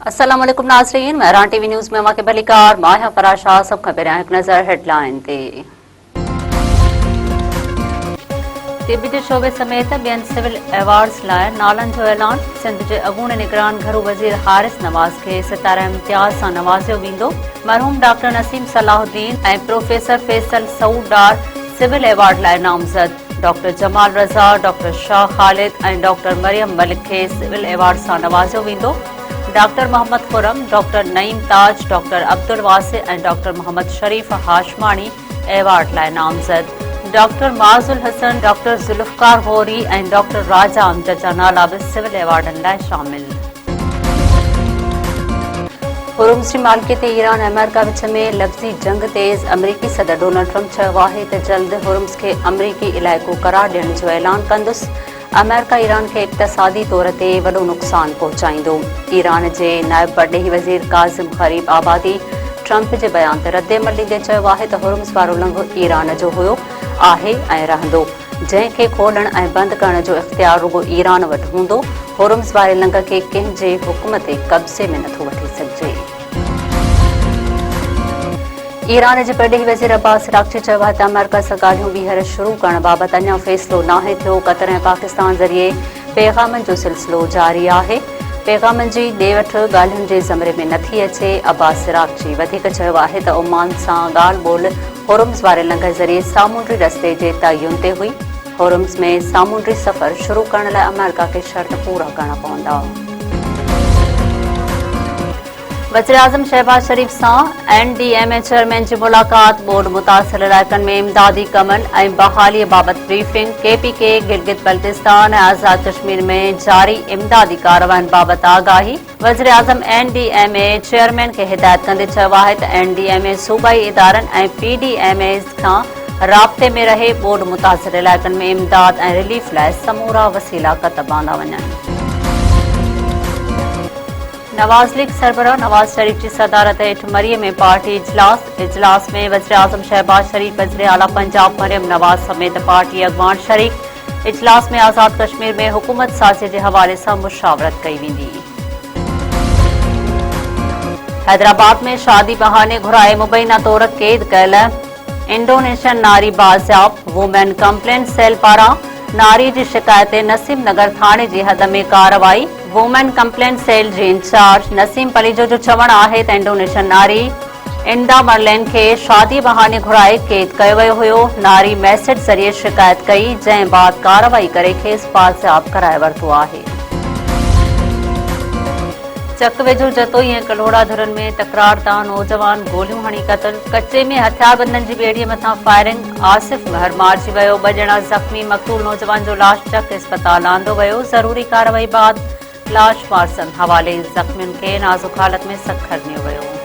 अस्सलाम वालेकुम नाज़रीन, महरान टीवी न्यूज़ में अवां खे भलीकार मां फराज शाह। सब खां पहिरियां हिकु नज़र हेडलाइन ते। तिब जे शोबे समेत ॿियनि सिविल एवार्ड्स लाइ नालनि जो ऐलान। सिंध जे अॻूणे निगरान घरू वज़ीर हारिस नवाज़ खे सितारा इम्तियाज़ सां नवाज़ियो वेंदो। मरहूम डॉक्टर नसीम सलाहुद्दीन ऐं प्रोफेसर फैसल सऊद डार सिविल एवार्ड लाइ नामज़द। डॉक्टर जमाल रज़ा, डॉक्टर शाह ख़ालिद ऐं डॉक्टर मरियम मलिक खे सिविल एवार्ड सां नवाज़ियो वेंदो। डॉक्टर मोहम्मद खुरम, डॉक्टर नईम ताज, डॉक्टर अब्दुल वासे ऐं डॉक्टर मोहम्मद शरीफ हाशमानी एवार्ड लाइ नामज़द। डॉक्टर माज़ुल हसन, डॉक्टर ज़ुल्फ़कार गौरी ऐं डॉक्टर राजा अमजद जा नाला बि सिविल एवार्डनि लाइ शामिल। हुर्मुज़ जी मालिकियत ईरान ऐं अमेरिका विच में लफ़्ज़ी जंग तेज़। अमरीकी सदर डोनाल्ड ट्रंप चयो आहे त जल्द हुर्मुज़ खे अमरीकी इलाइक़ो करार ॾियण जो ऐलान कंदुसि। अमेरिका ईरान खे इक़्तिसादी तौर ते वॾो नुक़सान पहुचाईंदो। ईरान जे नायब परॾेही वज़ीर काज़िम ग़रीब आबादी ट्रंप जे बयान ते रद्दअमल ॾींदे चयो आहे त हुर्मुज़ वारो लंघ ईरान जो हुयो, आहे ऐं रहंदो, जंहिंखे खोलण ऐं बंदि करण जो इख़्तियार रुॻो ईरान वटि हूंदो। हुर्मुज़ वारे लंघ खे कंहिं जे हुकुम ते कब्ज़े में नथो वठी सघिजे। ईरान जे परॾेही वज़ीर अब्बास अराग़ची चयो आहे त अमेरिका सां ॻाल्हियूं ॿीहर शुरू करण बाबति अञा फ़ैसिलो नाहे थियो। क़तर ऐं पाकिस्तान ज़रिए पैग़ामनि जो सिलसिलो जारी आहे। पैग़ामनि जी ॾे वठि ॻाल्हियुनि जे ज़मरे में नथी अचे। अब्बास अराग़ची वधीक चयो आहे त ओमान सां ॻाल्हि ॿोल्हि हुर्मुज़ वारे लंघ ज़रिए सामूंडी रस्ते जे तयन ते हुई। हुर्मुज़ में सामूंडी सफ़र शुरू करण लाइ अमेरिका खे शर्त पूरा करणा पवंदा। वज़ीर आज़म शहबाज शरीफ़ सां NDMA चेयरमैन जी मुलाक़ात। बोर्ड मुतासिर इलाइक़नि में इमदादी कमनि ऐं बहालीअ बाबति ब्रीफिंग। KPK गिलगित बल्तिस्तान ऐं आज़ाद कश्मीर में जारी इमदादी कार्रवाइनि बाबति आगाही। वज़ीर आज़म NDMA चेयरमैन खे हिदायत कंदे चयो आहे त NDMA सूबाई इदारनि ऐं PDMAs खां राब्ते में रहे। बोर्ड मुतासिर इलाइक़नि में इमदाद ऐं रिलीफ लाइ समूरा वसीला क़तब आंदा वञनि। नवाज़ लीग सरबराह नवाज़ शरीफ़ जी सदारत हेठि मरीअ में पार्टी इजलास में वज़ीर आज़म शहबाज शरीफ़, वज़ीर आला पंजाब मरियम नवाज़ समेत पार्टी अॻवान शरीक। इजलास में आज़ाद कश्मीर में हुकूमत साज़ी जे हवाले सां मुशावरत कई वेंदी। हैदराबाद में शादी बहाने घुराए मुबैना तौर क़ैद कयल इंडोनेशियन नारी बाज़ियाब। वुमेन कंप्लेंट सेल पारां नारी जी शिकायत ते नसीम नगर थाणे जी हद में कार्रवाई। वुमेन कंप्लेंट सेल जे इंचार्ज नसीम पलीजो जो चवणु आहे त इंडोनेशियन नारी इंदा मरलेन खे शादी बहाने घुराए क़ैद कयो वियो हुयो। नारी मैसेज ज़रिए शिकायत कई, जंहिं बाद कार्रवाई करे खेसि बाज़ियाब कराए वरितो आहे। चक वेझो जतोई ऐं कलोड़ा धुरनि में तकरार तां नौजवान गोलियूं हणी क़तल। कचे में हथियारबंदनि जी ॿेड़ीअ मथां फायरिंग। आसिफ महर मारिजी वियो। ॿ ॼणा ज़ख़्मी। मक़तूल नौजवान जो लाश चक इस्पताल आंदो वियो। ज़रूरी कार्रवाई बाद लाश वारसनि हवाले। ज़ख़्मियुनि खे नाज़ुक हालत में सखर ॾिनो वियो।